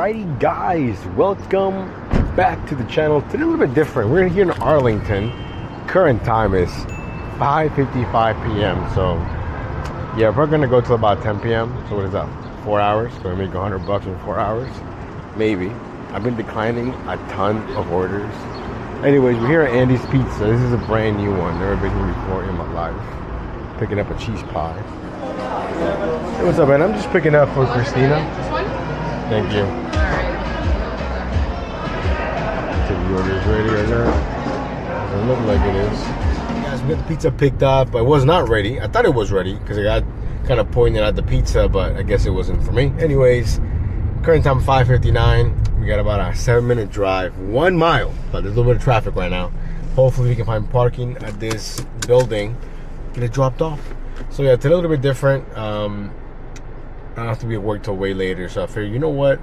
Alrighty guys, welcome back to the channel. Today a little bit different. We're here in Arlington. Current time is 5:55 p.m. So yeah, we're gonna go till about 10 p.m. So what is that? 4 hours? So we make $100 in 4 hours? Maybe. I've been declining a ton of orders. Anyways, we're here at Andy's Pizza. This is a brand new one. Never been here before in my life. Picking up a cheese pie. Hey, what's up, man? I'm just picking up for Christina. This one? Thank you. The order is ready right now. Doesn't look like it is. Guys, we got the pizza picked up. I was not ready. I thought it was ready because I got kind of pointed at the pizza, but I guess it wasn't for me. Anyways, current time 5:59. We got about a 7-minute drive, 1 mile, but there's a little bit of traffic right now. Hopefully we can find parking at this building, get it dropped off. So yeah, today a little bit different. I don't have to be at work till way later, so I figured, you know what,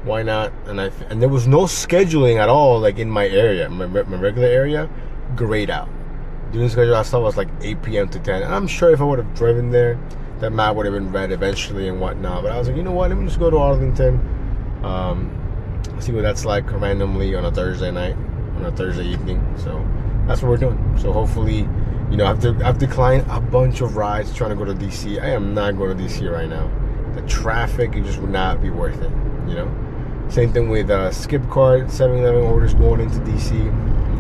why not? And there was no scheduling at all, like in my area, my regular area, grayed out. Doing schedule I saw was like 8 p.m. to 10. And I'm sure if I would have driven there, that map would have been red eventually and whatnot. But I was like, you know what, let me just go to Arlington, see what that's like randomly on a Thursday night, on a Thursday evening. So that's what we're doing. So hopefully, you know, I've declined a bunch of rides trying to go to DC. I am not going to DC right now. The traffic, it just would not be worth it, you know? Same thing with skip card, 7-Eleven orders going into DC.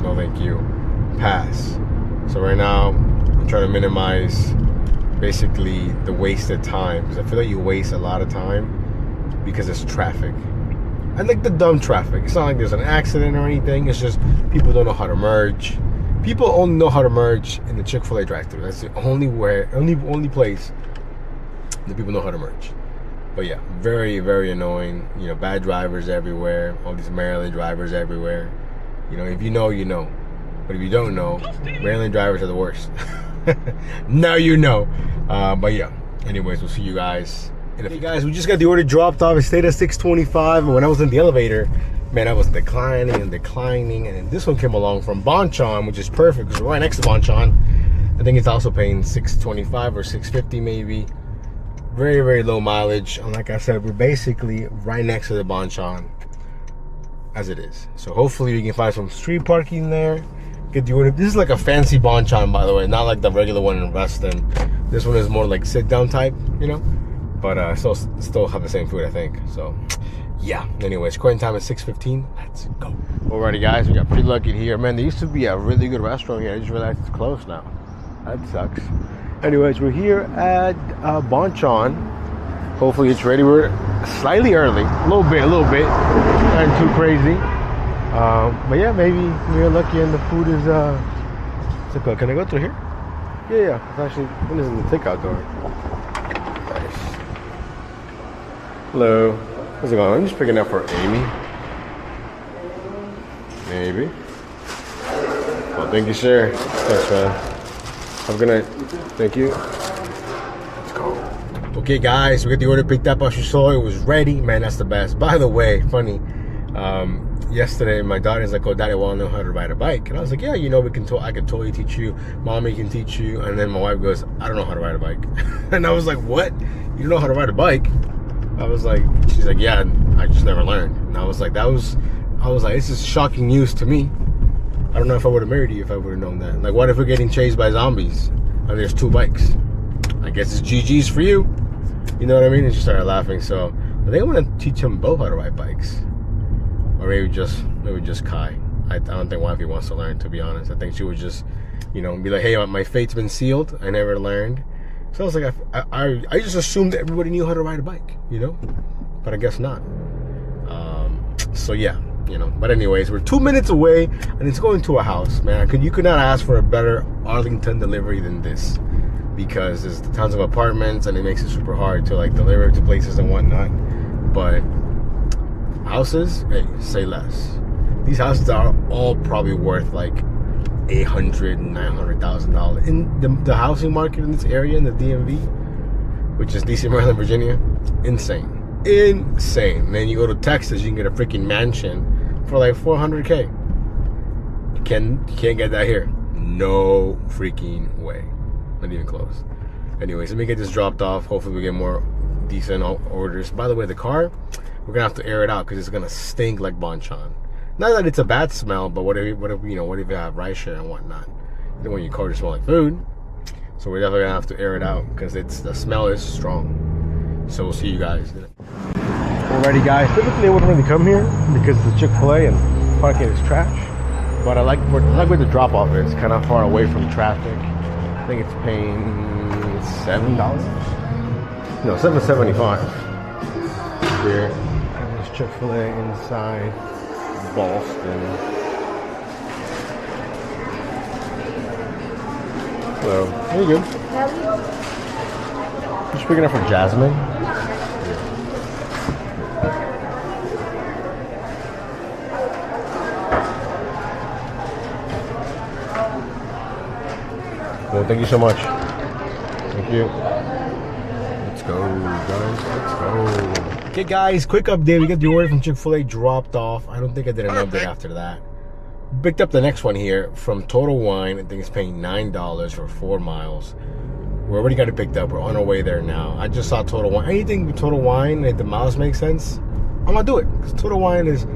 No thank you. Pass. So right now, I'm trying to minimize basically the wasted time. Because I feel like you waste a lot of time because it's traffic. I like the dumb traffic. It's not like there's an accident or anything. It's just people don't know how to merge. People only know how to merge in the Chick-fil-A drive-thru. That's the only place that people know how to merge. But yeah, very, very annoying. You know, bad drivers everywhere. All these Maryland drivers everywhere. You know, if you know, you know. But if you don't know, Maryland drivers are the worst. Now you know. But yeah, anyways, we'll see you guys. And hey guys, we just got the order dropped off. It stayed at 6:25, and when I was in the elevator, man, I was declining, and then this one came along from Bonchon, which is perfect because we're right next to Bonchon. I think it's also paying $6.25 or $6.50 maybe. Very, very low mileage. And like I said, we're basically right next to the Bonchon as it is. So hopefully we can find some street parking there. Get the order. This is like a fancy Bonchon, by the way, not like the regular one in Reston. This one is more like sit down type, you know, but still have the same food, I think. So yeah, anyways, current time is 6:15. Let's go. Alrighty guys, we got pretty lucky here. Man, there used to be a really good restaurant here. I just realized it's closed now. That sucks. Anyways, we're here at Bonchon. Hopefully it's ready. We're slightly early, a little bit, not too crazy. But yeah, maybe we're lucky and the food is okay. Can I go through here? Yeah. It's actually, this is the takeout door. Nice. Hello. How's it going? I'm just picking up for Amy. Maybe. Well, thank you, sir. Thanks, man. Have a good night. Thank you. Let's go. Okay, guys, we got the order picked up. As you saw, it was ready. Man, that's the best. By the way, funny. Yesterday, my daughter's like, "Oh, Daddy, I want to know how to ride a bike." And I was like, "Yeah, you know, I can totally teach you. Mommy can teach you." And then my wife goes, "I don't know how to ride a bike." And I was like, "What? You don't know how to ride a bike?" I was like, she's like, "Yeah, I just never learned." And I was like, this is shocking news to me. I don't know if I would have married you if I would have known that. Like, what if we're getting chased by zombies and there's 2 bikes? I guess it's GG's for you. You know what I mean? And she started laughing. So I think I'm gonna teach them both how to ride bikes, or maybe just Kai. I don't think wifey wants to learn, to be honest. I think she would just, you know, be like, "Hey, my fate's been sealed. I never learned." So I was like, I just assumed that everybody knew how to ride a bike, you know, but I guess not. So yeah, you know. But anyways, we're 2 minutes away, and it's going to a house, man. You could not ask for a better Arlington delivery than this, because there's tons of apartments, and it makes it super hard to like deliver to places and whatnot. But houses, hey, say less. These houses are all probably worth like $800,000, $900,000 in the housing market in this area in the DMV, which is DC, Maryland, Virginia. Insane. And then you go to Texas, you can get a freaking mansion for like $400K. You can't get that here. No freaking way. Not even close. Anyways, let me get this dropped off. Hopefully we get more decent orders. By the way, the car we're gonna have to air it out because it's gonna stink like Bonchon. Not that it's a bad smell, but what if you have rideshare and whatnot? You don't want your car to smell like food. So we're definitely gonna have to air it out because the smell is strong. So we'll see you guys. Alrighty, guys. Typically, I wouldn't really come here because it's a Chick-fil-A and parking is trash. But I like where the drop off is. Kind of far away from traffic. I think it's paying $7. No, $7.75. Here, there's Chick-fil-A inside Boston. So, there you go. Just picking up for Jasmine. Well, thank you so much. Thank you. Let's go, guys. Let's go. Okay, guys, quick update. We got the order from Chick-fil-A dropped off. I don't think I did an update after that. Picked up the next one here from Total Wine. I think it's paying $9 for 4 miles. We already got it picked up. We're on our way there now. I just saw Total Wine. Anything with Total Wine, if the miles make sense, I'm gonna do it. Because Total Wine is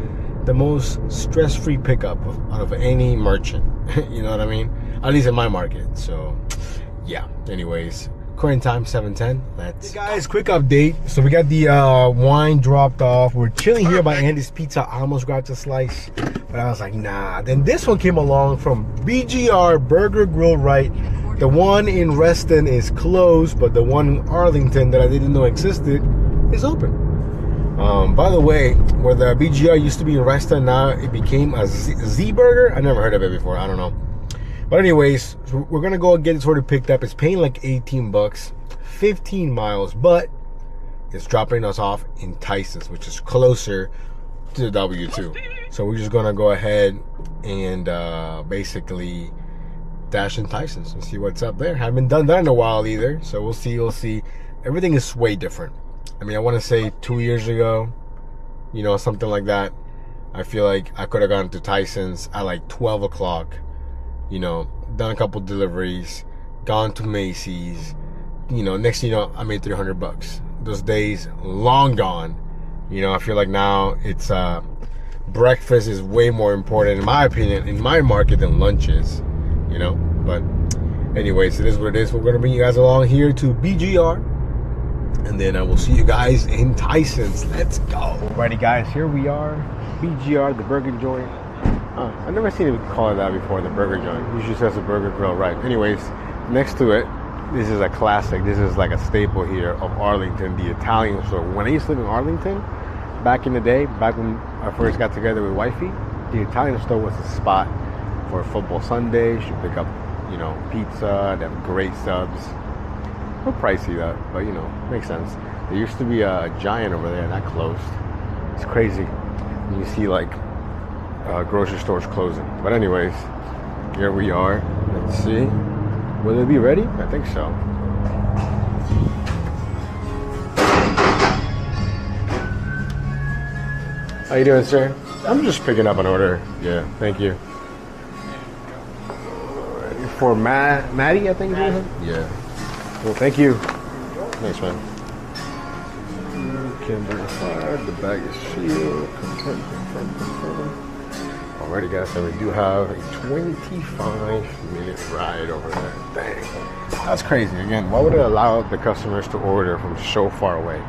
the most stress-free pickup out of any merchant. You know what I mean? At least in my market. So, yeah. Anyways, current time 7:10. Let's. Hey guys, quick update. So we got the wine dropped off. We're chilling here by Andy's Pizza. I almost grabbed a slice, but I was like, nah. Then this one came along from BGR Burger Grill, right? The one in Reston is closed, but the one in Arlington that I didn't know existed is open. By the way, where the BGR used to be in Reston, now it became a Z Burger. I never heard of it before. I don't know. But anyways, we're gonna go get it sort of picked up. It's paying like 18 bucks, 15 miles, but it's dropping us off in Tyson's, which is closer to the W2. So we're just gonna go ahead and basically dash in Tyson's and see what's up there. Haven't done that in a while either, so we'll see. We'll see. Everything is way different. I mean, I want to say 2 years ago, you know, something like that. I feel like I could have gone to Tyson's at like 12 o'clock. You know, done a couple deliveries, gone to Macy's. You know, next thing you know, I made 300 bucks. Those days long gone. You know, I feel like now it's breakfast is way more important, in my opinion, in my market than lunch is. You know, but anyways, it is what it is. We're gonna bring you guys along here to BGR, and then I will see you guys in Tyson's. Let's go. Alrighty, guys, here we are, BGR, the burger joint. I've never seen it call it that before, the burger joint. Usually says the Burger Grill, right? Anyways, next to it, this is a classic. This is like a staple here of Arlington, the Italian store. When I used to live in Arlington, back in the day, back when I first got together with wifey, the Italian store was a spot for football Sundays. You pick up, you know, pizza. They have great subs. A little pricey though, but you know, makes sense. There used to be a Giant over there, and that closed. It's crazy when you see like grocery stores closing. But anyways, here we are. Let's see. Will it be ready? I think so. How you doing, sir? I'm just picking up an order. Yeah, thank you. For Maddie, I think. Yeah. Well, thank you. Thanks, man. Kimber fired. The bag is sealed. Confirm. Alrighty, guys, so we do have a 25-minute ride over there. Dang. That's crazy. Again, why would it allow the customers to order from so far away?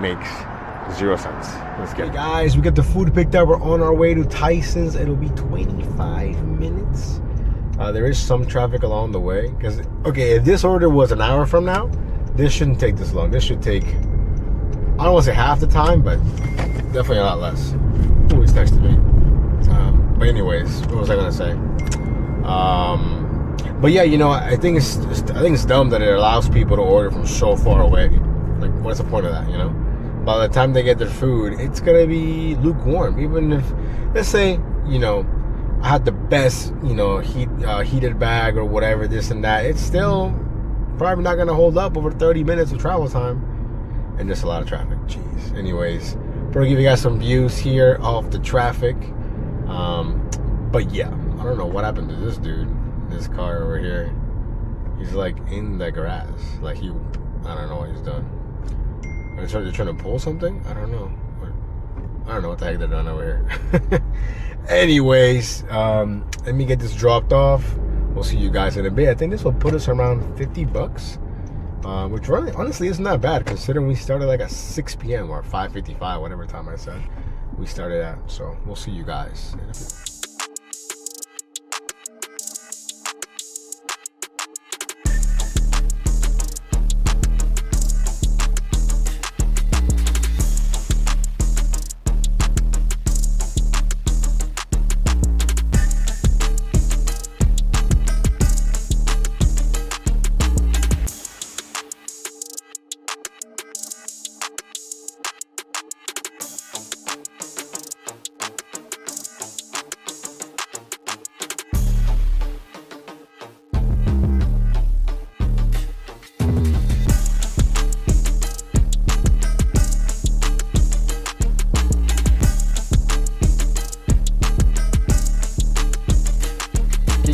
Makes 0 sense. Let's get it. Hey guys, we got the food picked up. We're on our way to Tyson's. It'll be 25 minutes. There is some traffic along the way. Because, okay, if this order was an hour from now, this shouldn't take this long. This should take, I don't want to say half the time, but definitely a lot less. Who is texting me? But anyways, what was I gonna say? But yeah, you know, I think it's dumb that it allows people to order from so far away. Like, what's the point of that? You know, by the time they get their food, it's gonna be lukewarm. Even if, let's say, you know, I had the best, you know, heated bag or whatever, this and that, it's still probably not gonna hold up over 30 minutes of travel time, and just a lot of traffic. Jeez. Anyways, probably give you guys some views here of the traffic. But yeah, I don't know what happened to this dude, this car over here. He's like in the grass, like I don't know what he's done. Are they trying to pull something? I don't know. I don't know what the heck they're doing over here. Anyways, let me get this dropped off. We'll see you guys in a bit. I think this will put us around $50, which really, honestly, isn't that bad considering we started like at 6 p.m. or 5:55, whatever time I said we started at. So we'll see you guys in a bit.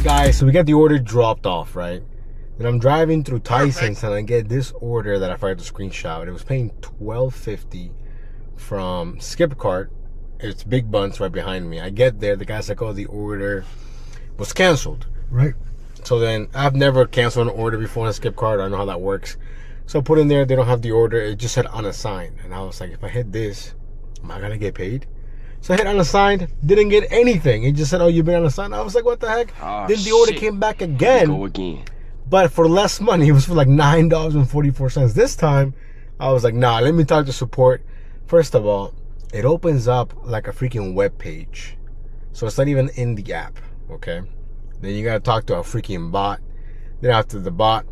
Guys, so we got the order dropped off, right? Then I'm driving through Tyson and I get this order that I forgot to screenshot. It was paying $12.50 from Skip Cart. It's Big Buns right behind me. I get there, the guy's like, oh, the order was canceled, right? So then I've never canceled an order before on Skip Cart. I don't know how that works. So I put in there, they don't have the order. It just said unassigned. And I was like, if I hit this, am I gonna get paid? So I hit unassigned, didn't get anything. It just said, oh, you've been unassigned. I was like, what the heck? Oh, then the order came back again. Go again. But for less money. It was for like $9.44. This time, I was like, nah, let me talk to support. First of all, it opens up like a freaking web page. So it's not even in the app, okay? Then you gotta talk to a freaking bot. Then after the bot,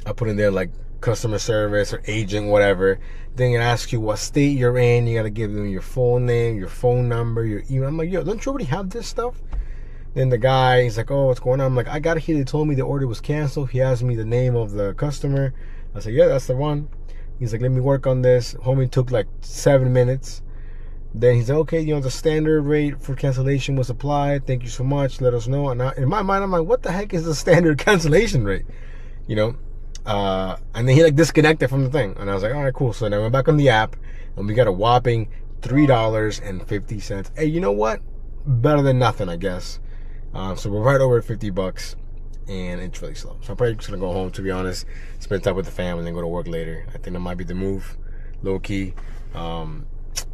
I put in there like customer service or agent, whatever. Then it asks you what state you're in. You gotta give them your full name, your phone number, your email. I'm like, yo, don't you already have this stuff? Then the guy, he's like, oh, what's going on? I'm like, I got it here. They told me the order was canceled. He asked me the name of the customer. I said, yeah, that's the one. He's like, let me work on this. Homie took like 7 minutes. Then he's like, okay, you know, the standard rate for cancellation was applied. Thank you so much. Let us know. And in my mind, I'm like, what the heck is the standard cancellation rate? You know? And then he like disconnected from the thing. And I was like, all right, cool. So then I went back on the app and we got a whopping $3.50. Hey, you know what? Better than nothing, I guess. So we're right over $50 and it's really slow. So I'm probably just gonna go home, to be honest, spend time with the family and then go to work later. I think that might be the move, low key.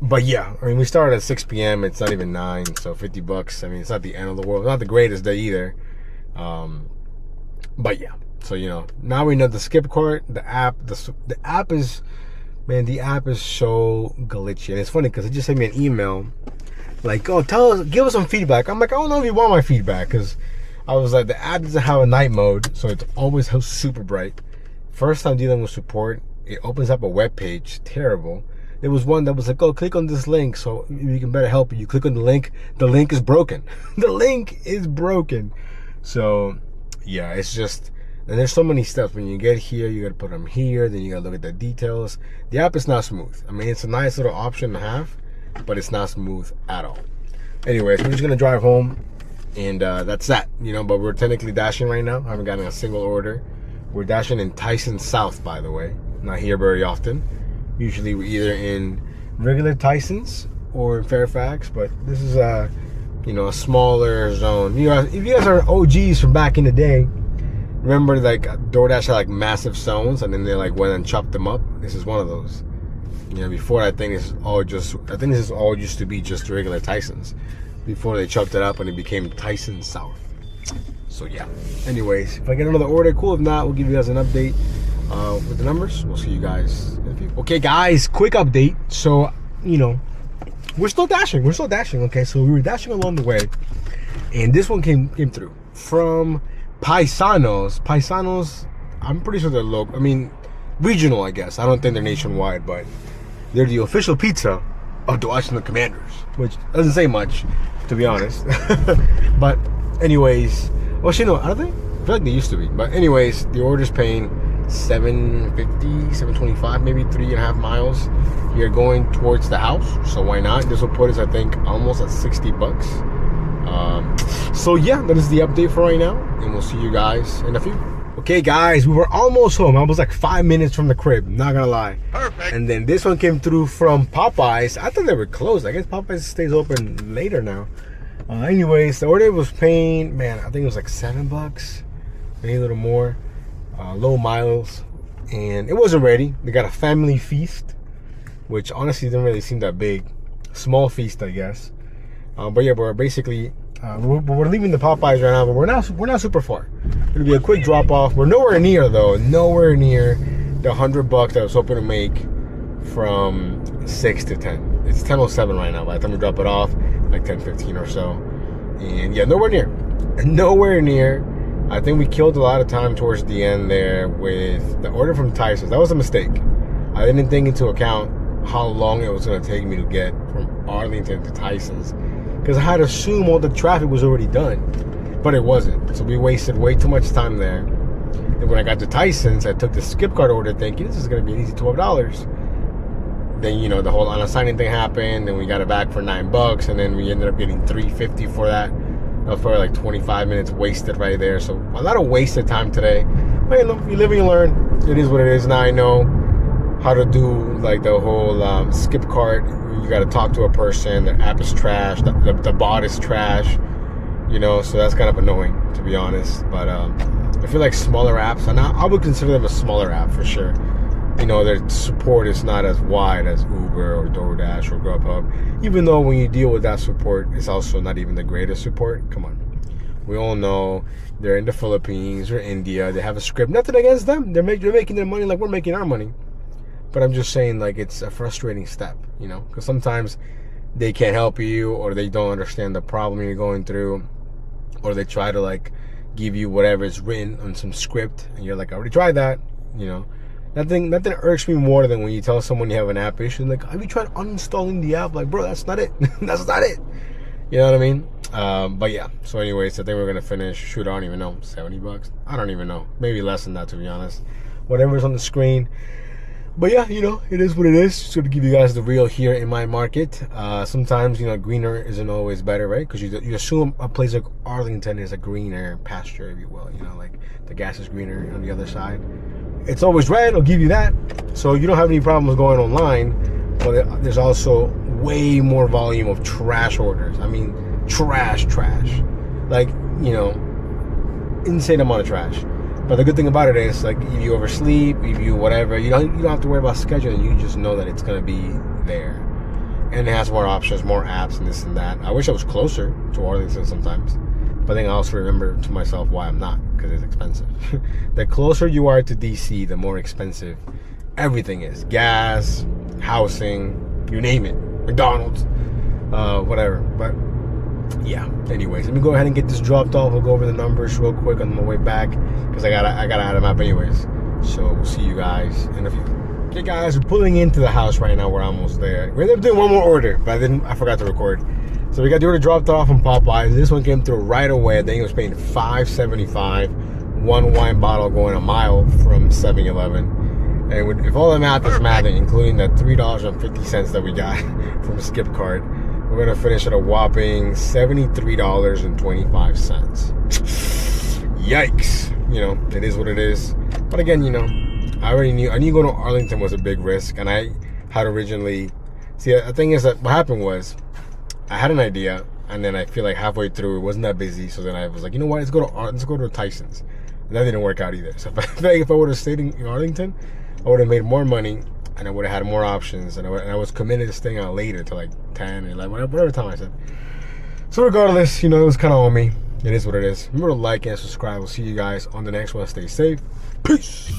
But yeah, I mean, we started at 6 p.m. It's not even 9, so $50. I mean, it's not the end of the world. It's not the greatest day either. But yeah. So, you know, now we know the Skip Cart, the app is, man, the app is so glitchy. And it's funny because it just sent me an email like, oh, give us some feedback. I'm like, I don't know if you want my feedback, because I was like, the app doesn't have a night mode, so it's always super bright. First time dealing with support, it opens up a web page. Terrible. There was one that was like, oh, click on this link so we can better help you. You click on the link is broken. The link is broken. So, yeah, it's just... And there's so many steps. When you get here, you got to put them here. Then you got to look at the details. The app is not smooth. I mean, it's a nice little option to have, but it's not smooth at all. Anyways, we're just going to drive home. And that's that, you know. But we're technically dashing right now. I haven't gotten a single order. We're dashing in Tyson South, by the way. Not here very often. Usually we're either in regular Tysons or in Fairfax. But this is, you know, a smaller zone. You know, if you guys are OGs from back in the day, remember, like, DoorDash had like massive zones, and then they like went and chopped them up. This is one of those. You know, before I think this is all used to be just regular Tysons. Before they chopped it up and it became Tyson South. So yeah. Anyways, if I get another order, cool. If not, we'll give you guys an update with the numbers. We'll see you guys in a few. Okay, guys, quick update. So, you know, we're still dashing. Okay, so we were dashing along the way, and this one came through from Paisanos. I'm pretty sure they're local. I mean, regional, I guess. I don't think they're nationwide, but they're the official pizza of the Washington Commanders, which doesn't say much, to be honest. But anyways, well, you know, are they? I feel like they used to be. But anyways, the order's paying $7.50, $7.25, maybe 3.5 miles. You're going towards the house, so why not? This will put us, I think, almost at $60. So yeah, that is the update for right now, and we'll see you guys in a few. Okay, guys, we were almost home. I was like 5 minutes from the crib, not gonna lie. Perfect. And then this one came through from Popeyes. I thought they were closed. I guess Popeyes stays open later now. Anyways, the order was paying, man, I think it was like $7, maybe a little more. Low miles. And it wasn't ready. They got a family feast, which honestly didn't really seem that big. Small feast, I guess. But yeah, we're basically we're leaving the Popeyes right now, but we're not super far. It'll be a quick drop off. We're nowhere near though, nowhere near the $100 I was hoping to make from 6 to 10. It's 10:07 right now. By the time we drop it off, like 10:15 or so. And yeah, nowhere near. I think we killed a lot of time towards the end there with the order from Tyson. That was a mistake. I didn't think into account how long it was going to take me to get from Arlington to Tyson's, because I had to assume all the traffic was already done, but it wasn't. So we wasted way too much time there. And when I got to Tyson's, I took the skip card order thinking this is going to be an easy $12. Then, you know, the whole unassigning thing happened, and we got it back for $9, and then we ended up getting $3.50 for that. That was probably like 25 minutes wasted right there. So a lot of wasted time today. But you know, you live and you learn. It is what it is. Now I know how to do like the whole skip cart. You got to talk to a person. The app is trash. The bot is trash. You know, so that's kind of annoying, to be honest. But I feel like smaller apps, and I would consider them a smaller app for sure. You know, their support is not as wide as Uber or DoorDash or Grubhub. Even though when you deal with that support, it's also not even the greatest support. Come on. We all know they're in the Philippines or India. They have a script. Nothing against them. They're making their money like we're making our money. But I'm just saying, like, it's a frustrating step, you know, because sometimes they can't help you, or they don't understand the problem you're going through, or they try to, like, give you whatever is written on some script, and you're like, I already tried that, you know. Nothing irks me more than when you tell someone you have an app issue, like, have you tried uninstalling the app? Like, bro, that's not it. That's not it. You know what I mean? But yeah, so anyways, I think we're going to finish, shoot, I don't even know, $70? I don't even know. Maybe less than that, to be honest. Whatever's on the screen. But yeah, you know, it is what it is. Just to give you guys the real here in my market. Sometimes, you know, greener isn't always better, right? Because you assume a place like Arlington is a greener pasture, if you will. You know, like the grass is greener on the other side. It's always red, I'll give you that. So you don't have any problems going online. But there's also way more volume of trash orders. I mean, trash. Like, you know, insane amount of trash. But the good thing about it is, like, if you oversleep, if you whatever, you don't have to worry about scheduling. You just know that it's gonna be there, and it has more options, more apps, and this and that. I wish I was closer to Arlington sometimes, but then I also remember to myself why I'm not, because it's expensive. The closer you are to DC, the more expensive everything is. Gas, housing, you name it, McDonald's, whatever. But yeah, anyways, let me go ahead and get this dropped off. We'll go over the numbers real quick on my way back, because I gotta add them up anyways. So we'll see you guys in a few. Okay guys, we're pulling into the house right now. We're almost there. We ended up doing one more order, but I forgot to record. So we got the order dropped off from Popeyes. This one came through right away. I think it was paying $5.75. One wine bottle going a mile from 7-Eleven. And if all the math is mathing, including the $3.50 that we got from a skip card, we're gonna finish at a whopping $73.25. Yikes! You know, it is what it is. But again, you know, I knew going to Arlington was a big risk, and I had originally. See, the thing is that what happened was, I had an idea, and then I feel like halfway through it wasn't that busy, so then I was like, you know what, let's go to Tyson's. And that didn't work out either. So if I would have stayed in Arlington, I would have made more money, and I would have had more options, and I was committed to staying out later to like 10 or 11, whatever time I said. So regardless, you know, it was kind of on me. It is what it is. Remember to like and subscribe. We'll see you guys on the next one. Stay safe. Peace.